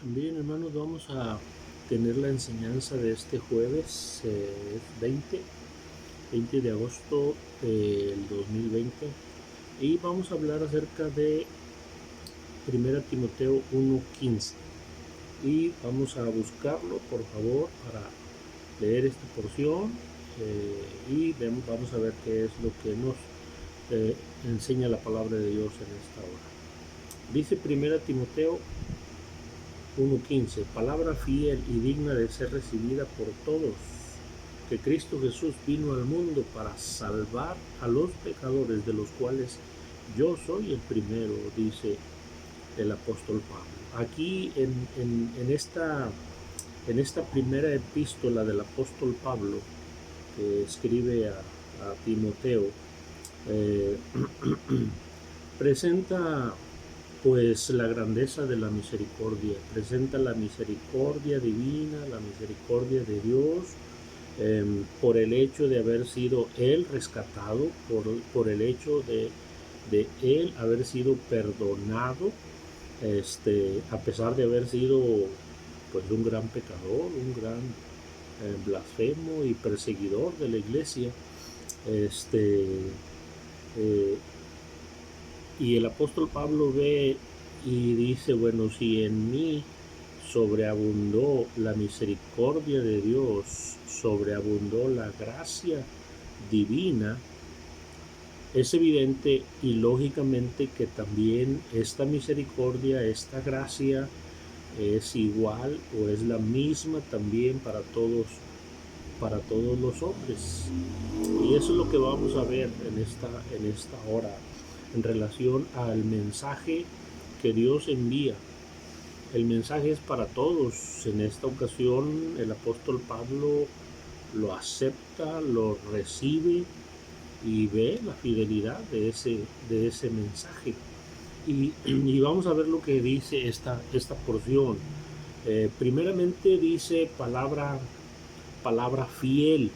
Bien, hermanos, vamos a tener la enseñanza de este jueves 20 de agosto del 2020 y vamos a hablar acerca de 1 Timoteo 1:15 y vamos a buscarlo, por favor, para leer esta porción vamos a ver qué es lo que nos enseña la palabra de Dios en esta hora. Dice 1 Timoteo 1:15, palabra fiel y digna de ser recibida por todos, que Cristo Jesús vino al mundo para salvar a los pecadores, de los cuales yo soy el primero, dice el apóstol Pablo. Aquí en esta primera epístola del apóstol Pablo, que escribe a Timoteo, eh, presenta pues la grandeza de la misericordia, presenta la misericordia divina, la misericordia de Dios, por el hecho de haber sido él rescatado, por el hecho de él haber sido perdonado, a pesar de haber sido pues un gran pecador, un gran blasfemo y perseguidor de la iglesia. Y el apóstol Pablo ve y dice, bueno, si en mí sobreabundó la misericordia de Dios, sobreabundó la gracia divina, es evidente y lógicamente que también esta misericordia, esta gracia es igual o es la misma también para todos los hombres. Y eso es lo que vamos a ver en esta hora en relación al mensaje que Dios envía. El mensaje es para todos. En esta ocasión el apóstol Pablo lo acepta, lo recibe y ve la fidelidad de ese mensaje. Y vamos a ver lo que dice esta porción. Primeramente dice palabra fiel.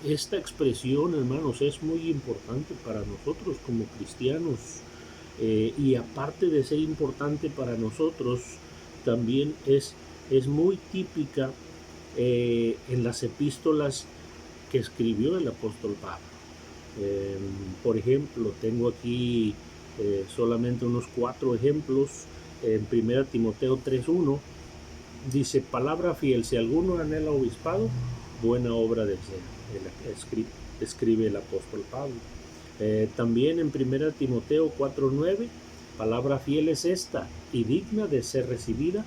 Esta expresión, hermanos, es muy importante para nosotros como cristianos. Y aparte de ser importante para nosotros, también es muy típica en las epístolas que escribió el apóstol Pablo. Por ejemplo, tengo aquí solamente unos 4 ejemplos. En 1 Timoteo 3:1 dice, palabra fiel, si alguno anhela obispado, buena obra desea, escribe el apóstol Pablo. También en 1 Timoteo 4:9, palabra fiel es esta y digna de ser recibida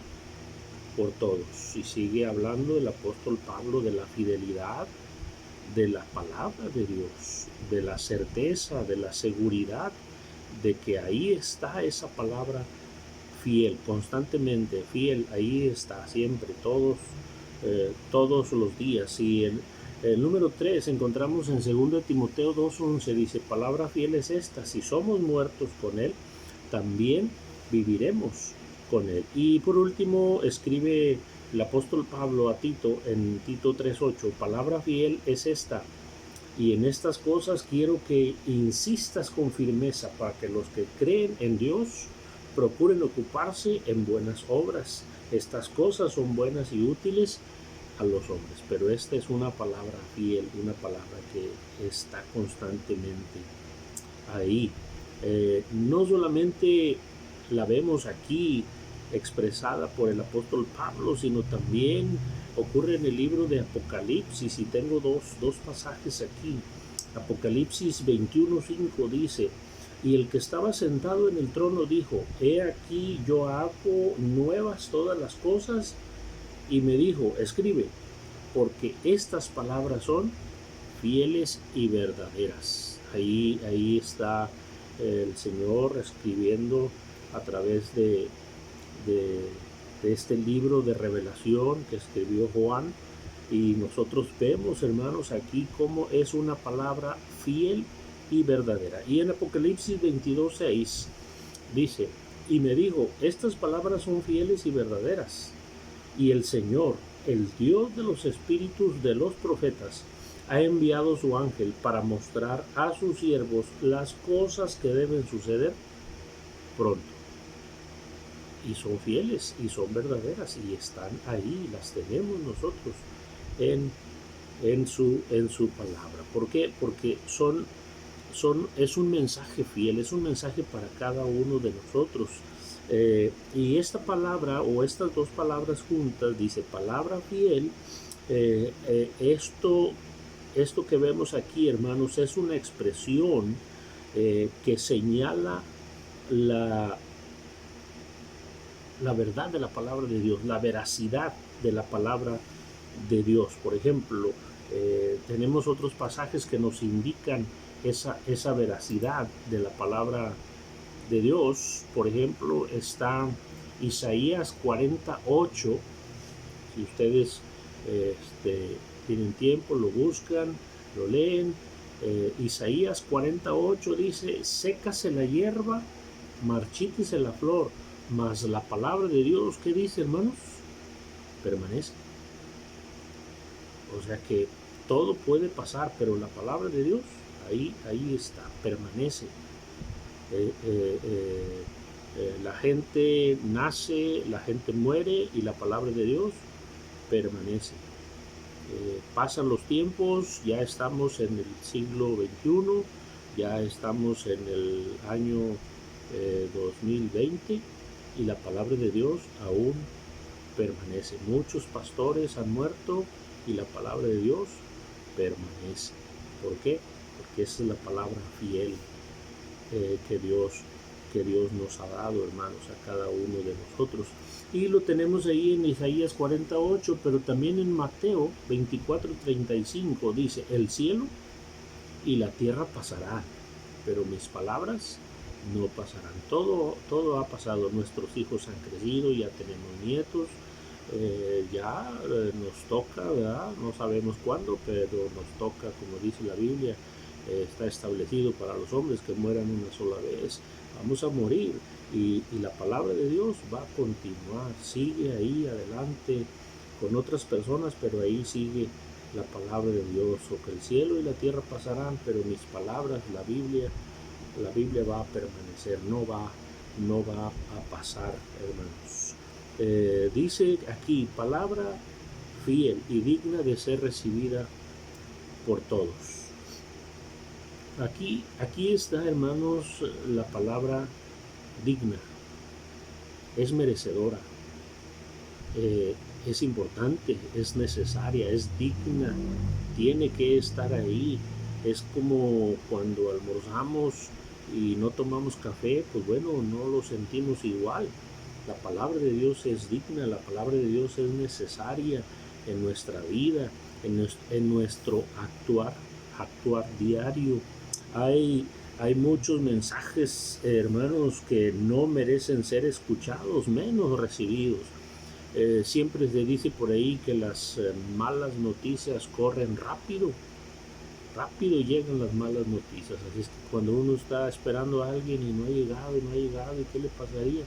por todos. Y sigue hablando el apóstol Pablo de la fidelidad de la palabra de Dios, de la certeza, de la seguridad de que ahí está esa palabra fiel, constantemente fiel, ahí está siempre, todos los días. Y el número 3 encontramos en 2 Timoteo 2:11, dice, palabra fiel es esta, si somos muertos con él, también viviremos con él. Y por último escribe el apóstol Pablo a Tito en Tito 3:8, palabra fiel es esta, y en estas cosas quiero que insistas con firmeza para que los que creen en Dios procuren ocuparse en buenas obras. Estas cosas son buenas y útiles a los hombres, pero esta es una palabra fiel, una palabra que está constantemente ahí. No solamente la vemos aquí expresada por el apóstol Pablo, sino también ocurre en el libro de Apocalipsis, y tengo dos pasajes aquí. Apocalipsis 21:5 dice, y el que estaba sentado en el trono dijo, he aquí yo hago nuevas todas las cosas, y me dijo, escribe, porque estas palabras son fieles y verdaderas. Ahí está el Señor escribiendo a través de este libro de revelación que escribió Juan, y nosotros vemos, hermanos, aquí cómo es una palabra fiel y verdadera. Y en Apocalipsis 22:6 dice, y me dijo, estas palabras son fieles y verdaderas, y el Señor, el Dios de los espíritus de los profetas, ha enviado su ángel para mostrar a sus siervos las cosas que deben suceder pronto. y son fieles y son verdaderas y están ahí, las tenemos nosotros en, en su palabra. ¿Por qué? Porque es un mensaje fiel, es un mensaje para cada uno de nosotros. Y esta palabra o estas dos palabras juntas, dice palabra fiel, esto que vemos aquí, hermanos, es una expresión que señala la, la verdad de la palabra de Dios, la veracidad de la palabra de Dios. Por ejemplo, tenemos otros pasajes que nos indican esa veracidad de la palabra de Dios. Por ejemplo, está Isaías 48. Si ustedes tienen tiempo, lo buscan, lo leen. Isaías 48 dice: sécase la hierba, marchítese la flor, mas la palabra de Dios, ¿qué dice, hermanos? Permanece. O sea que todo puede pasar, pero la palabra de Dios ahí está, permanece. La gente nace, la gente muere y la palabra de Dios permanece. Pasan los tiempos, ya estamos en el siglo XXI, ya estamos en el año 2020 y la palabra de Dios aún permanece. Muchos pastores han muerto y la palabra de Dios permanece. ¿Por qué? Porque esa es la palabra fiel que Dios nos ha dado, hermanos, a cada uno de nosotros. Y lo tenemos ahí en Isaías 48, pero también en Mateo 24:35 dice: el cielo y la tierra pasarán, pero mis palabras no pasarán. Todo ha pasado. Nuestros hijos han crecido, ya tenemos nietos, nos toca, ¿verdad? No sabemos cuándo, pero nos toca, como dice la Biblia, está establecido para los hombres que mueran una sola vez. Vamos a morir y la palabra de Dios va a continuar, sigue ahí adelante con otras personas, pero ahí sigue la palabra de Dios. O que el cielo y la tierra pasarán, pero mis palabras, la Biblia va a permanecer, no va a pasar, hermanos. Dice aquí, palabra fiel y digna de ser recibida por todos. Aquí está, hermanos, la palabra digna. Es merecedora, es importante, es necesaria, es digna, tiene que estar ahí. Es como cuando almorzamos y no tomamos café, pues bueno, no lo sentimos igual. La palabra de Dios es digna, la palabra de Dios es necesaria en nuestra vida, en nuestro actuar diario. Hay muchos mensajes, hermanos, que no merecen ser escuchados, menos recibidos. Siempre se dice por ahí que las malas noticias corren rápido llegan las malas noticias. Así es que cuando uno está esperando a alguien y no ha llegado, ¿y qué le pasaría?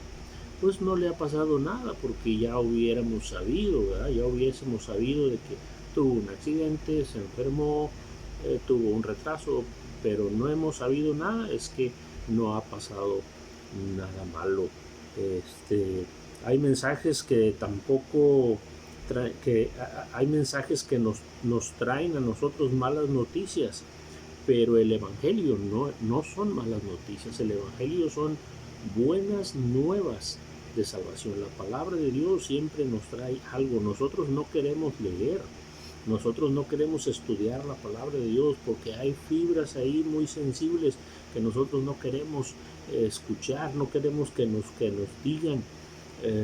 Pues no le ha pasado nada, porque ya hubiésemos sabido de que tuvo un accidente, se enfermó, tuvo un retraso, pero no hemos sabido nada. Es que no ha pasado nada malo. Hay mensajes que tampoco hay mensajes que nos traen a nosotros malas noticias, pero el Evangelio no son malas noticias. El Evangelio son buenas nuevas de salvación. La palabra de Dios siempre nos trae algo. Nosotros no queremos leer, nosotros no queremos estudiar la palabra de Dios porque hay fibras ahí muy sensibles que nosotros no queremos escuchar, no queremos que nos digan.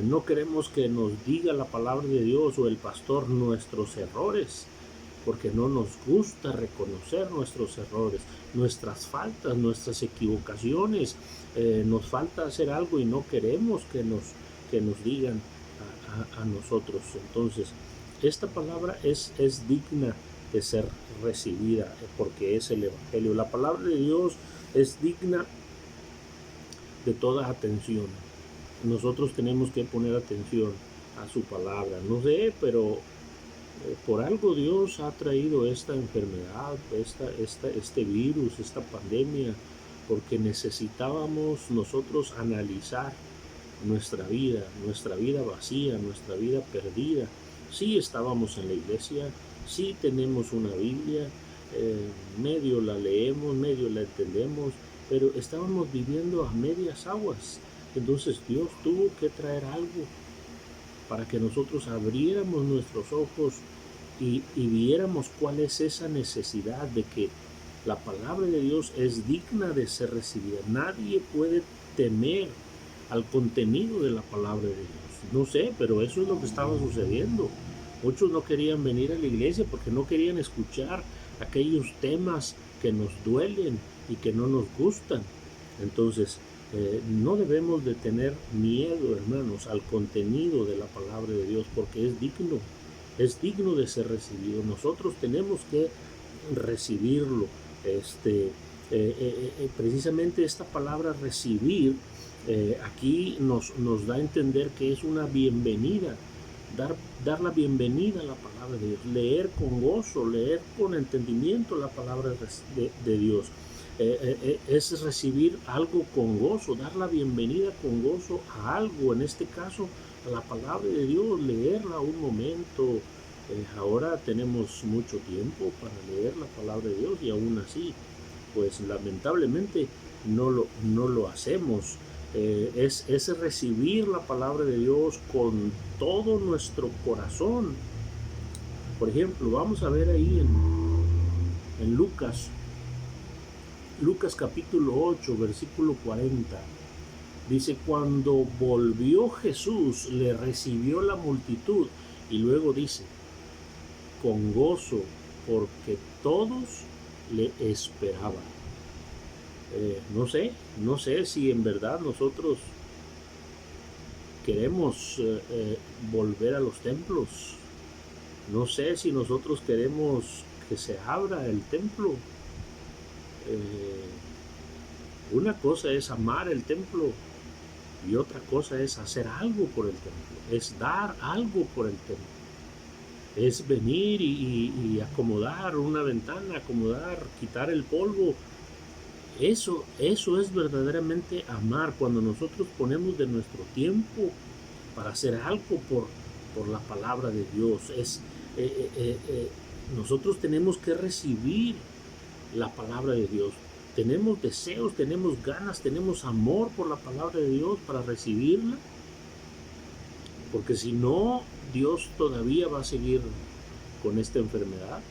No queremos que nos diga la palabra de Dios o el pastor nuestros errores, porque no nos gusta reconocer nuestros errores, nuestras faltas, nuestras equivocaciones. Nos falta hacer algo y no queremos que nos digan a nosotros. Entonces, esta palabra es digna de ser recibida porque es el Evangelio. La palabra de Dios es digna de toda atención. Nosotros tenemos que poner atención a su palabra. No sé, pero por algo Dios ha traído esta enfermedad, este virus, esta pandemia, porque necesitábamos nosotros analizar nuestra vida vacía, nuestra vida perdida. Sí estábamos en la iglesia, sí tenemos una Biblia, medio la leemos, medio la entendemos, pero estábamos viviendo a medias aguas. Entonces Dios tuvo que traer algo para que nosotros abriéramos nuestros ojos y viéramos cuál es esa necesidad de que la palabra de Dios es digna de ser recibida. Nadie puede temer al contenido de la palabra de Dios. No sé, pero eso es lo que estaba sucediendo. Muchos no querían venir a la iglesia porque no querían escuchar aquellos temas que nos duelen y que no nos gustan. Entonces, no debemos de tener miedo, hermanos, al contenido de la palabra de Dios, porque es digno de ser recibido. Nosotros tenemos que recibirlo. Precisamente esta palabra recibir aquí nos da a entender que es una bienvenida, dar la bienvenida a la palabra de Dios, leer con gozo, leer con entendimiento la palabra de Dios. Es recibir algo con gozo, dar la bienvenida con gozo a algo, en este caso a la palabra de Dios, leerla un momento. Ahora tenemos mucho tiempo para leer la palabra de Dios y aún así, pues lamentablemente no lo hacemos. Es recibir la palabra de Dios con todo nuestro corazón. Por ejemplo, vamos a ver ahí en Lucas capítulo 8, versículo 40. Dice, cuando volvió Jesús, le recibió la multitud. Y luego dice, con gozo, porque todos le esperaban. No sé si en verdad nosotros queremos volver a los templos. No sé si nosotros queremos que se abra el templo. Una cosa es amar el templo y otra cosa es hacer algo por el templo, es dar algo por el templo. Es venir y acomodar una ventana, quitar el polvo. Eso es verdaderamente amar, cuando nosotros ponemos de nuestro tiempo para hacer algo por la palabra de Dios. Nosotros tenemos que recibir la palabra de Dios. Tenemos deseos, tenemos ganas, tenemos amor por la palabra de Dios para recibirla. Porque si no, Dios todavía va a seguir con esta enfermedad,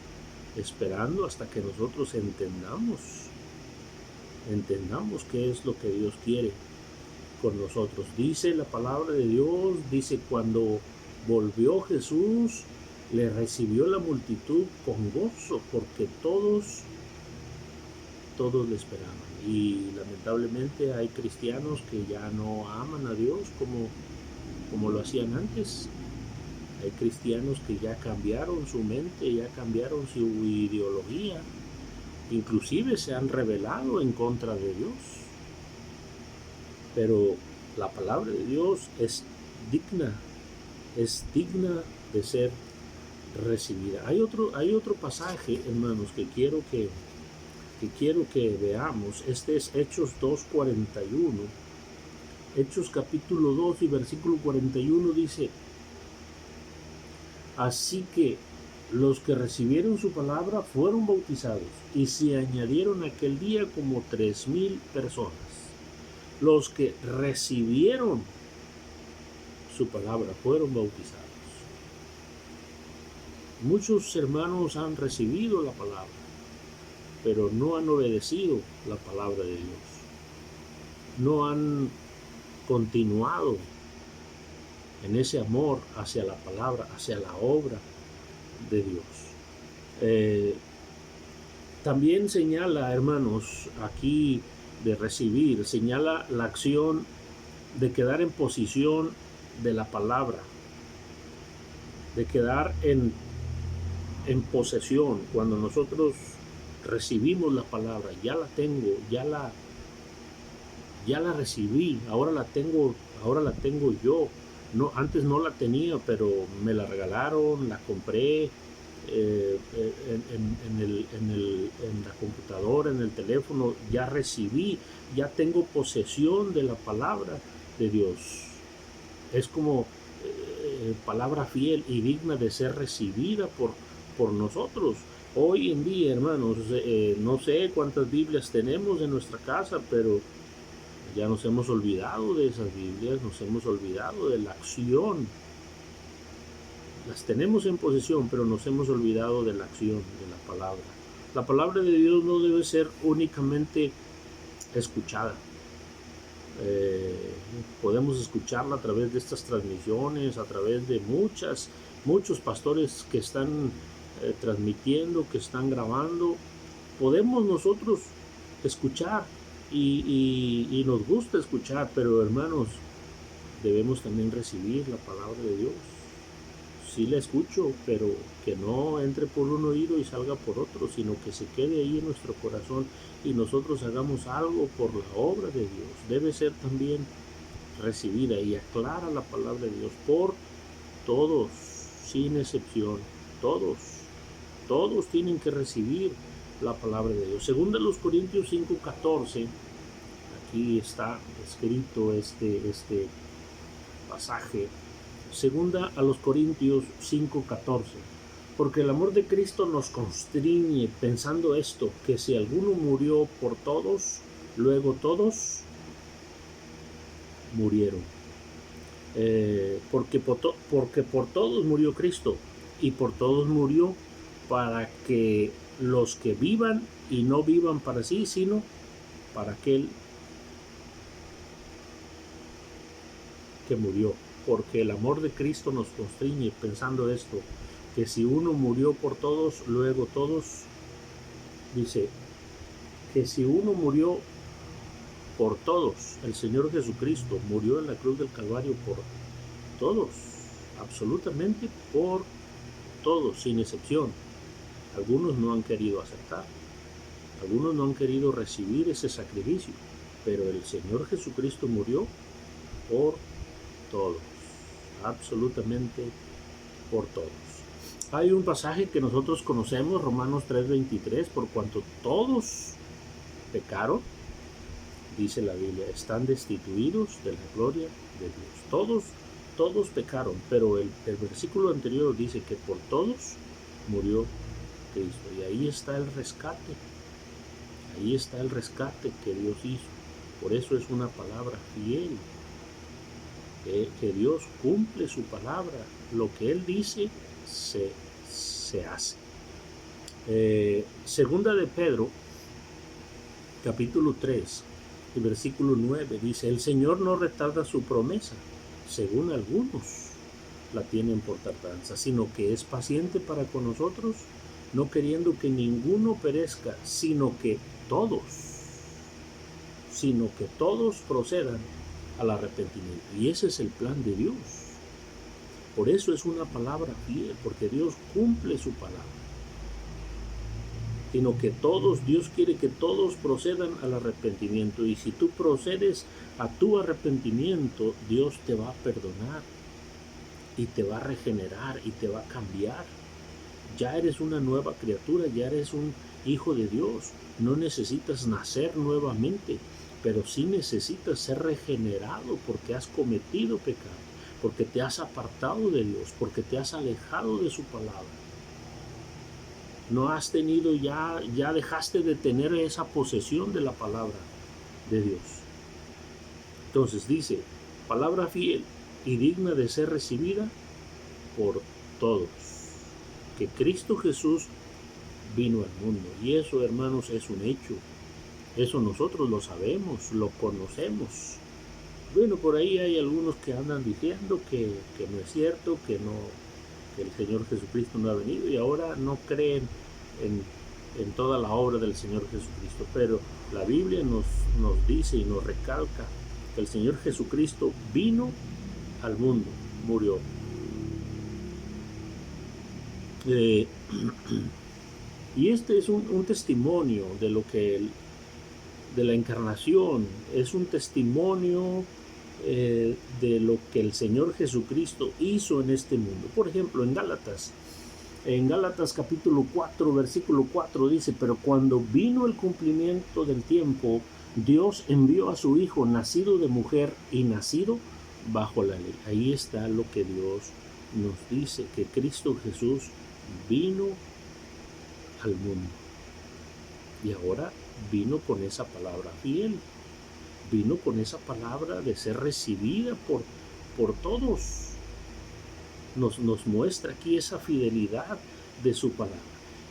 esperando hasta que nosotros entendamos qué es lo que Dios quiere con nosotros. Dice la palabra de Dios, dice, cuando volvió Jesús, le recibió la multitud con gozo, porque todos le esperaban. Y lamentablemente hay cristianos que ya no aman a Dios como lo hacían antes. Hay cristianos que ya cambiaron su mente, ya cambiaron su ideología, inclusive se han rebelado en contra de Dios. Pero la palabra de Dios es digna de ser recibida. Hay otro pasaje, hermanos, que quiero que veamos. Este es Hechos 2:41. Hechos capítulo 2 y versículo 41 dice, así que los que recibieron su palabra fueron bautizados, y se añadieron aquel día como 3,000 personas. Los que recibieron su palabra fueron bautizados. Muchos hermanos han recibido la palabra, pero no han obedecido la palabra de Dios. No han continuado en ese amor hacia la palabra, hacia la obra de Dios. También señala, hermanos, aquí de recibir, señala la acción de quedar en posición de la palabra, de quedar en posesión. Cuando nosotros recibimos la palabra, ya la tengo, ya la recibí, ahora la tengo yo. No, antes no la tenía, pero me la regalaron, la compré en la computadora, en el teléfono. Ya recibí, ya tengo posesión de la palabra de Dios. Es como palabra fiel y digna de ser recibida por nosotros. Hoy en día, hermanos, no sé cuántas Biblias tenemos en nuestra casa, pero ya nos hemos olvidado de esas Biblias, nos hemos olvidado de la acción. Las tenemos en posesión, pero nos hemos olvidado de la acción de la palabra. La palabra de Dios no debe ser únicamente escuchada. Podemos escucharla a través de estas transmisiones, a través de muchos pastores que están transmitiendo, que están grabando. Podemos nosotros escuchar y nos gusta escuchar, pero hermanos, debemos también recibir la palabra de Dios. Sí la escucho, pero que no entre por un oído y salga por otro, sino que se quede ahí en nuestro corazón y nosotros hagamos algo por la obra de Dios. Debe ser también recibida y aclara la palabra de Dios por todos, sin excepción. Todos tienen que recibir la palabra de Dios. Según los Corintios 5:14, aquí está escrito este pasaje. Segunda a los Corintios 5:14. Porque el amor de Cristo nos constriñe, pensando esto, que si alguno murió por todos, luego todos murieron. Porque por todos murió Cristo, y por todos murió, para que los que vivan y no vivan para sí, sino para aquel que murió. Porque el amor de Cristo nos constriñe, pensando esto, que si uno murió por todos, luego todos. Dice que si uno murió por todos, el Señor Jesucristo murió en la cruz del Calvario por todos, absolutamente por todos, sin excepción. Algunos no han querido aceptar, algunos no han querido recibir ese sacrificio, pero el Señor Jesucristo murió por todos, absolutamente por todos. Hay un pasaje que nosotros conocemos, Romanos 3:23, por cuanto todos pecaron, dice la Biblia, están destituidos de la gloria de Dios. Todos pecaron, pero el versículo anterior dice que por todos murió Cristo. Y ahí está el rescate que Dios hizo. Por eso es una palabra fiel. Que Dios cumple su palabra, lo que Él dice se hace. Segunda de Pedro, capítulo 3, y versículo 9, dice: el Señor no retarda su promesa, según algunos la tienen por tardanza, sino que es paciente para con nosotros, no queriendo que ninguno perezca, sino que todos procedan al arrepentimiento. Y ese es el plan de Dios. Por eso es una palabra fiel, porque Dios cumple su palabra. Sino que Dios quiere que todos procedan al arrepentimiento. Y si tú procedes a tu arrepentimiento, Dios te va a perdonar y te va a regenerar y te va a cambiar. Ya eres una nueva criatura, ya eres un hijo de Dios. No necesitas nacer nuevamente, pero sí necesitas ser regenerado porque has cometido pecado, porque te has apartado de Dios, porque te has alejado de su palabra. No has tenido ya dejaste de tener esa posesión de la palabra de Dios. Entonces dice, palabra fiel y digna de ser recibida por todos, que Cristo Jesús vino al mundo. Y eso, hermanos, es un hecho. Eso nosotros lo sabemos, lo conocemos. Bueno, por ahí hay algunos que andan diciendo que no es cierto, que el Señor Jesucristo no ha venido y ahora no creen en toda la obra del Señor Jesucristo. Pero la Biblia nos dice y nos recalca que el Señor Jesucristo vino al mundo, murió. Y este es un testimonio de lo que de la encarnación, es un testimonio de lo que el Señor Jesucristo hizo en este mundo. Por ejemplo, en Gálatas capítulo 4, versículo 4 dice: pero cuando vino el cumplimiento del tiempo, Dios envió a su Hijo, nacido de mujer y nacido bajo la ley. Ahí está lo que Dios nos dice, que Cristo Jesús vino al mundo. Y ahora vino con esa palabra fiel, vino con esa palabra de ser recibida por todos. Nos muestra aquí esa fidelidad de su palabra.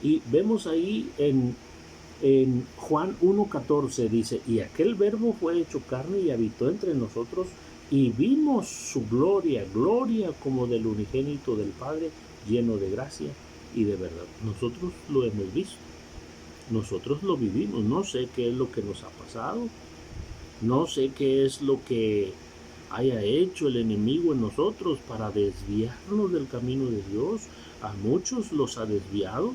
Y vemos ahí en Juan 1:14 dice, y aquel verbo fue hecho carne y habitó entre nosotros, y vimos su gloria, gloria como del unigénito del Padre, lleno de gracia y de verdad. Nosotros lo hemos visto, nosotros lo vivimos. No sé qué es lo que nos ha pasado, no sé qué es lo que haya hecho el enemigo en nosotros para desviarnos del camino de Dios. A muchos los ha desviado,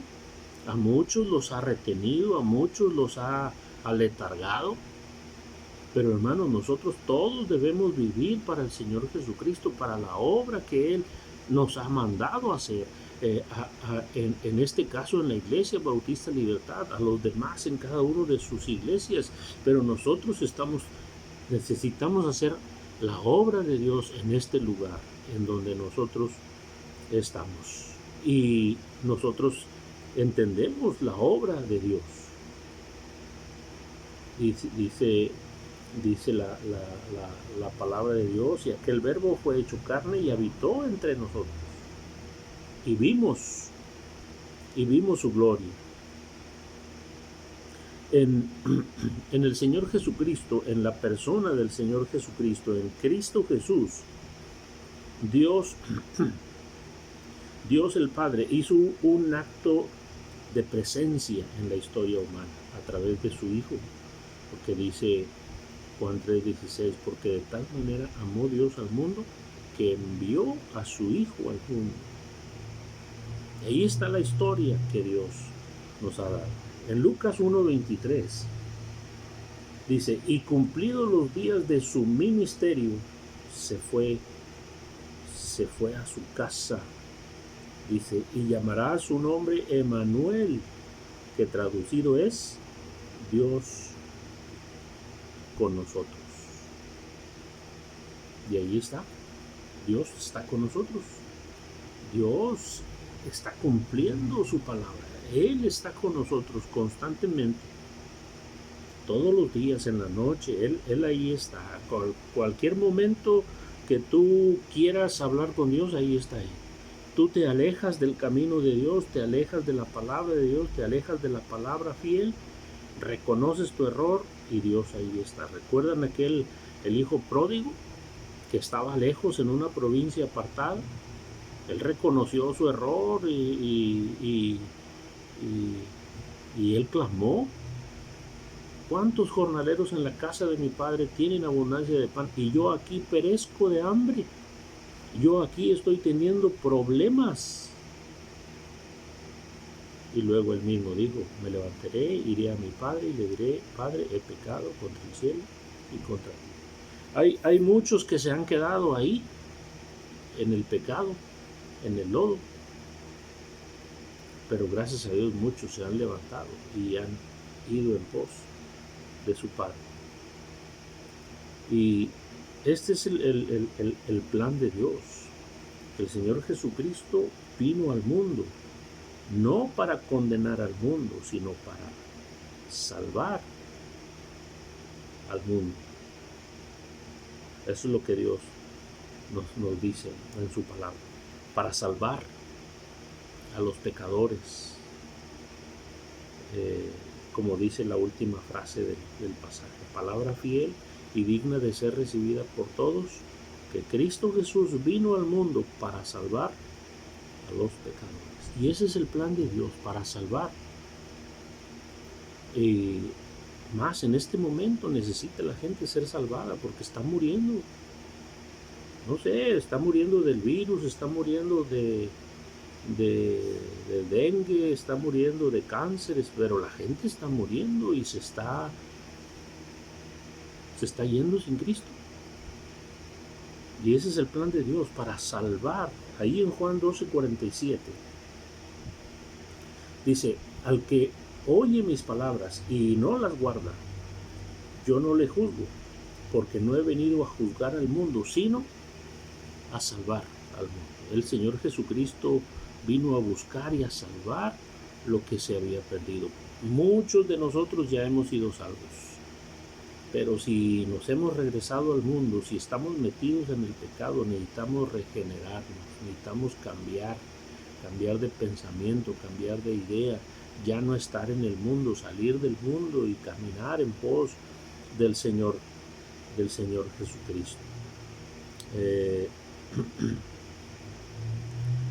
a muchos los ha retenido, a muchos los ha aletargado. Pero hermanos, nosotros todos debemos vivir para el Señor Jesucristo, para la obra que Él nos ha mandado hacer. En este caso en la Iglesia Bautista Libertad, a los demás en cada uno de sus iglesias. Pero nosotros necesitamos hacer la obra de Dios en este lugar en donde nosotros estamos. Y nosotros entendemos la obra de Dios. Dice la palabra de Dios, y aquel verbo fue hecho carne y habitó entre nosotros. Y vimos su gloria. En el Señor Jesucristo, en la persona del Señor Jesucristo, en Cristo Jesús, Dios el Padre hizo un acto de presencia en la historia humana a través de su Hijo, porque dice Juan 3:16, porque de tal manera amó Dios al mundo que envió a su Hijo al mundo. Ahí está la historia que Dios nos ha dado. En Lucas 1:23 dice, y cumplidos los días de su ministerio, se fue a su casa. Dice, y llamará a su nombre Emanuel, que traducido es Dios con nosotros. Y ahí está, Dios está con nosotros. Dios está cumpliendo su palabra. Él está con nosotros constantemente, todos los días, en la noche. Él ahí está. Cualquier momento que tú quieras hablar con Dios, ahí está Él. Tú te alejas del camino de Dios, te alejas de la palabra de Dios, te alejas de la palabra fiel, reconoces tu error y Dios ahí está. ¿Recuerdan el hijo pródigo que estaba lejos en una provincia apartada? Él reconoció su error y él clamó. ¿Cuántos jornaleros en la casa de mi padre tienen abundancia de pan y yo aquí perezco de hambre? Yo aquí estoy teniendo problemas. Y luego él mismo dijo, me levantaré, iré a mi padre y le diré, Padre, he pecado contra el cielo y contra ti. Hay muchos que se han quedado ahí, en el pecado, en el lodo. Pero gracias a Dios muchos se han levantado y han ido en pos de su Padre. Y este es el plan de Dios. El Señor Jesucristo vino al mundo, no para condenar al mundo, sino para salvar al mundo. Eso es lo que Dios nos dice en su palabra, para salvar a los pecadores, como dice la última frase del pasaje, palabra fiel y digna de ser recibida por todos, que Cristo Jesús vino al mundo para salvar a los pecadores. Y ese es el plan de Dios, para salvar. Y más en este momento necesita la gente ser salvada porque está muriendo. No sé, está muriendo del virus, está muriendo de dengue, está muriendo de cánceres, pero la gente está muriendo y se está yendo sin Cristo. Y ese es el plan de Dios, para salvar. Ahí en Juan 12:47 dice, al que oye mis palabras y no las guarda, yo no le juzgo, porque no he venido a juzgar al mundo, sino a salvar al mundo. El Señor Jesucristo vino a buscar y a salvar lo que se había perdido. Muchos de nosotros ya hemos sido salvos, pero si nos hemos regresado al mundo, si estamos metidos en el pecado, necesitamos regenerarnos, necesitamos cambiar de pensamiento, cambiar de idea, ya no estar en el mundo, salir del mundo y caminar en pos del Señor Jesucristo.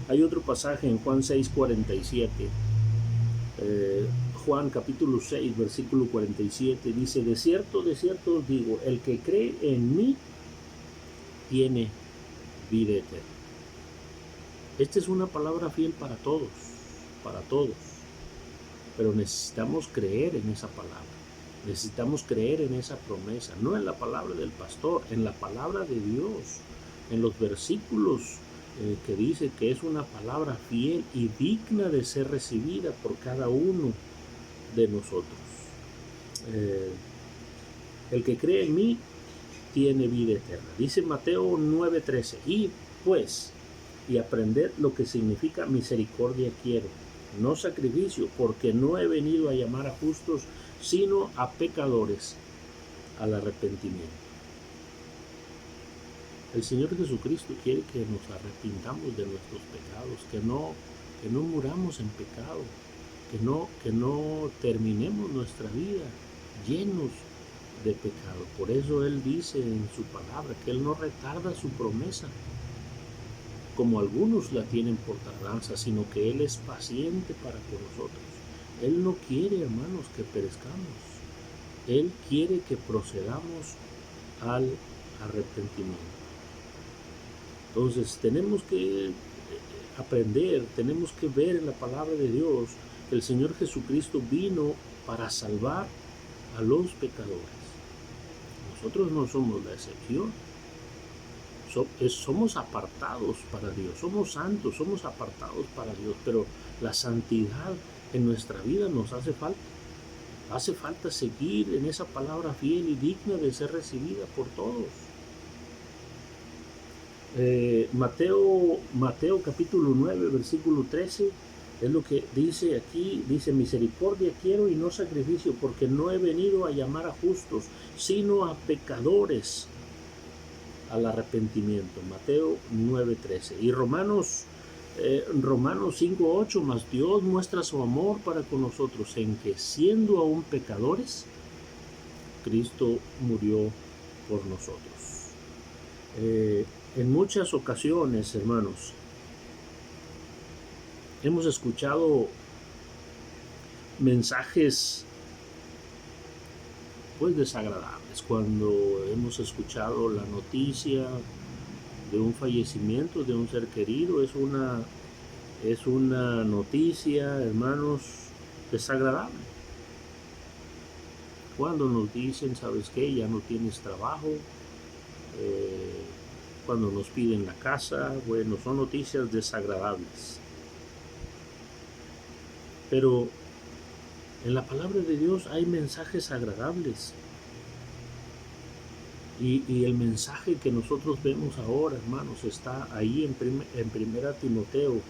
Hay otro pasaje en Juan 6:47. Juan capítulo 6, versículo 47 dice: de cierto os digo, el que cree en mí tiene vida eterna. Esta es una palabra fiel para todos, pero necesitamos creer en esa palabra, necesitamos creer en esa promesa, no en la palabra del pastor, en la palabra de Dios, en los versículos que dice que es una palabra fiel y digna de ser recibida por cada uno de nosotros. El que cree en mí tiene vida eterna. Dice Mateo 9:13, y pues, y aprender lo que significa misericordia quiero, no sacrificio, porque no he venido a llamar a justos, sino a pecadores al arrepentimiento. El Señor Jesucristo quiere que nos arrepintamos de nuestros pecados, que no muramos en pecado, que no terminemos nuestra vida llenos de pecado. Por eso Él dice en su palabra que Él no retarda su promesa, como algunos la tienen por tardanza, sino que Él es paciente para con nosotros. Él no quiere, hermanos, que perezcamos. Él quiere que procedamos al arrepentimiento. Entonces tenemos que aprender, tenemos que ver en la palabra de Dios que el Señor Jesucristo vino para salvar a los pecadores. Nosotros no somos la excepción. Somos apartados para Dios, somos santos, somos apartados para Dios, pero la santidad en nuestra vida nos hace falta. Hace falta seguir en esa palabra fiel y digna de ser recibida por todos. Mateo capítulo 9, versículo 13, es lo que dice aquí, dice: misericordia quiero y no sacrificio, porque no he venido a llamar a justos, sino a pecadores al arrepentimiento. Mateo 9:13. Y Romanos 5:8, mas Dios muestra su amor para con nosotros en que, siendo aún pecadores, Cristo murió por nosotros. En muchas ocasiones, hermanos, hemos escuchado mensajes pues desagradables cuando hemos escuchado la noticia de un fallecimiento de un ser querido. Es una noticia, hermanos, desagradable. Cuando nos dicen: ¿sabes qué? Ya no tienes trabajo. Cuando nos piden la casa. Bueno, son noticias desagradables. Pero en la palabra de Dios hay mensajes agradables. Y el mensaje que nosotros vemos ahora, hermanos, está ahí en Primera Timoteo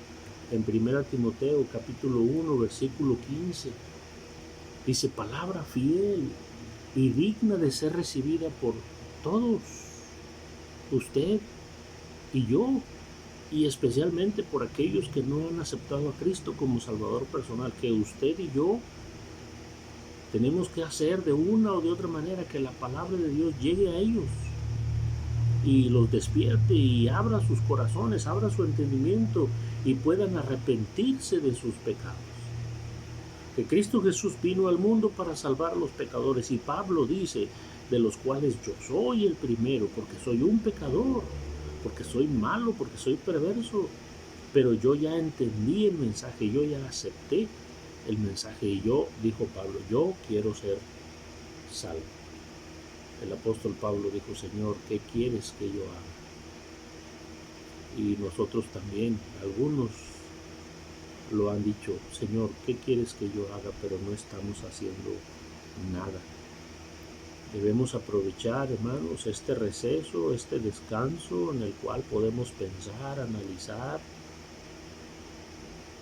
capítulo 1, versículo 15. Dice: palabra fiel y digna de ser recibida por todos, usted y yo, y especialmente por aquellos que no han aceptado a Cristo como Salvador personal, que usted y yo tenemos que hacer de una o de otra manera que la palabra de Dios llegue a ellos y los despierte y abra sus corazones, abra su entendimiento y puedan arrepentirse de sus pecados. Que Cristo Jesús vino al mundo para salvar a los pecadores, y Pablo dice: de los cuales yo soy el primero, porque soy un pecador, porque soy malo, porque soy perverso, pero yo ya entendí el mensaje, yo ya acepté el mensaje, y yo, dijo Pablo, yo quiero ser salvo. El apóstol Pablo dijo: Señor, ¿qué quieres que yo haga? Y nosotros también, algunos lo han dicho: Señor, ¿qué quieres que yo haga? Pero no estamos haciendo nada. Debemos aprovechar, hermanos, este receso, este descanso en el cual podemos pensar, analizar.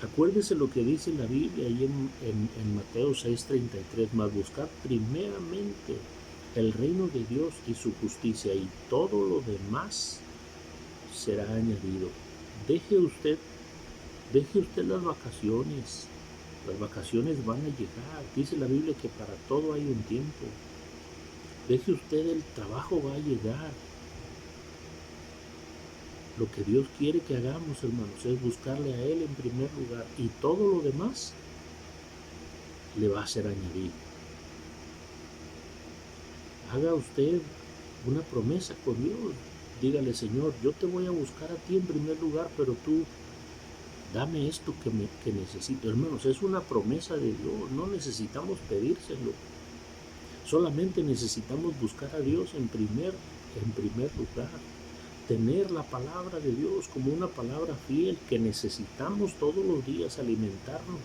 Acuérdese lo que dice la Biblia ahí en Mateo 6:33, mas buscad primeramente el reino de Dios y su justicia, y todo lo demás será añadido. Deje usted las vacaciones. Las vacaciones van a llegar. Dice la Biblia que para todo hay un tiempo. Deje usted, el trabajo va a llegar. Lo que Dios quiere que hagamos, hermanos, es buscarle a Él en primer lugar, y todo lo demás le va a ser añadido. Haga usted una promesa con Dios. Dígale: Señor, yo te voy a buscar a ti en primer lugar, pero tú dame esto que necesito. Hermanos, es una promesa de Dios. No necesitamos pedírselo. Solamente necesitamos buscar a Dios en primer lugar. Tener la palabra de Dios como una palabra fiel que necesitamos todos los días alimentarnos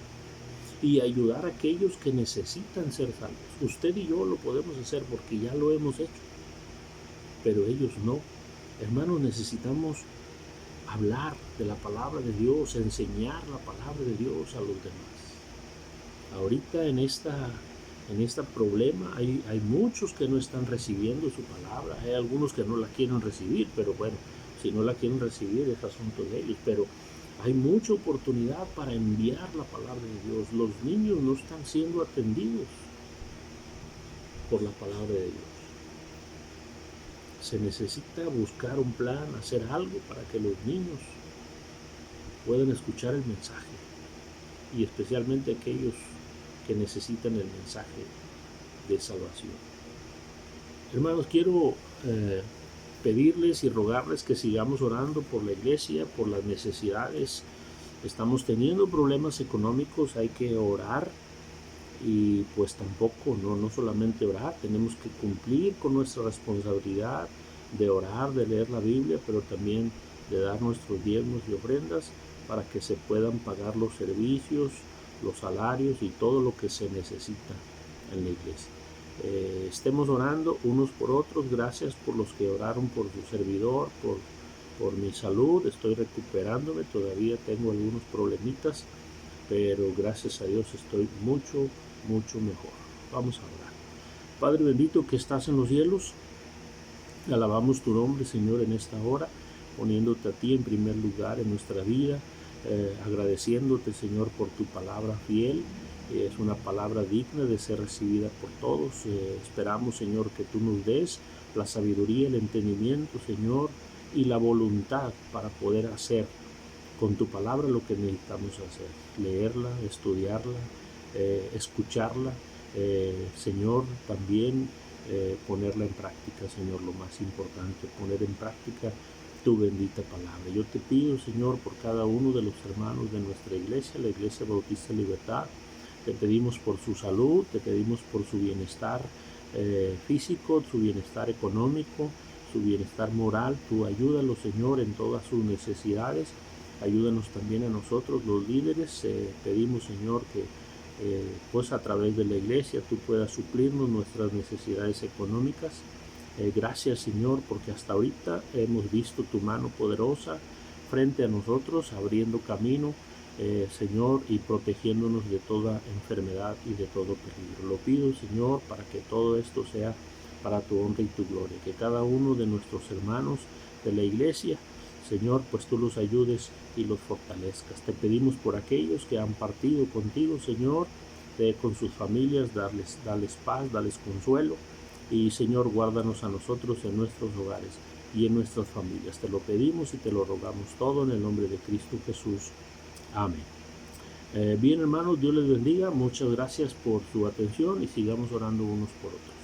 y ayudar a aquellos que necesitan ser salvos. Usted y yo lo podemos hacer porque ya lo hemos hecho, pero ellos no. Hermanos, necesitamos hablar de la palabra de Dios, enseñar la palabra de Dios a los demás. Ahorita en este problema hay muchos que no están recibiendo su palabra. Hay algunos que no la quieren recibir, pero bueno, si no la quieren recibir es asunto de ellos. Pero hay mucha oportunidad para enviar la palabra de Dios. Los niños no están siendo atendidos por la palabra de Dios. Se necesita buscar un plan, hacer algo para que los niños puedan escuchar el mensaje, y especialmente aquellos que necesitan el mensaje de salvación. Hermanos, quiero pedirles y rogarles que sigamos orando por la iglesia, por las necesidades. Estamos teniendo problemas económicos, hay que orar, y pues tampoco, no solamente orar, tenemos que cumplir con nuestra responsabilidad de orar, de leer la Biblia, pero también de dar nuestros diezmos y ofrendas para que se puedan pagar los servicios, los salarios y todo lo que se necesita en la iglesia. Estemos orando unos por otros. Gracias por los que oraron por su servidor, por mi salud. Estoy recuperándome, todavía tengo algunos problemitas, pero gracias a Dios estoy mucho mejor. Vamos a orar. Padre bendito que estás en los cielos, alabamos tu nombre, Señor, en esta hora, poniéndote a ti en primer lugar en nuestra vida, agradeciéndote, Señor, por tu palabra fiel. Es una palabra digna de ser recibida por todos. Esperamos, Señor, que tú nos des la sabiduría, el entendimiento, Señor, y la voluntad para poder hacer con tu palabra lo que necesitamos hacer: leerla, estudiarla, escucharla, Señor, también ponerla en práctica, Señor, lo más importante, poner en práctica tu bendita palabra. Yo te pido, Señor, por cada uno de los hermanos de nuestra iglesia, la Iglesia Bautista Libertad. Te pedimos por su salud, te pedimos por su bienestar físico, su bienestar económico, su bienestar moral. Tú ayúdalos, Señor, en todas sus necesidades. Ayúdanos también a nosotros, los líderes. Pedimos, Señor, que pues a través de la iglesia tú puedas suplirnos nuestras necesidades económicas. Gracias, Señor, porque hasta ahorita hemos visto tu mano poderosa frente a nosotros, abriendo camino, Señor, y protegiéndonos de toda enfermedad y de todo peligro. Lo pido, Señor, para que todo esto sea para tu honra y tu gloria, que cada uno de nuestros hermanos de la iglesia, Señor, pues tú los ayudes y los fortalezcas. Te pedimos por aquellos que han partido contigo, Señor, con sus familias, darles paz, darles consuelo. Y, Señor, guárdanos a nosotros en nuestros hogares y en nuestras familias. Te lo pedimos y te lo rogamos todo en el nombre de Cristo Jesús. Amén. Bien, hermanos, Dios les bendiga. Muchas gracias por su atención y sigamos orando unos por otros.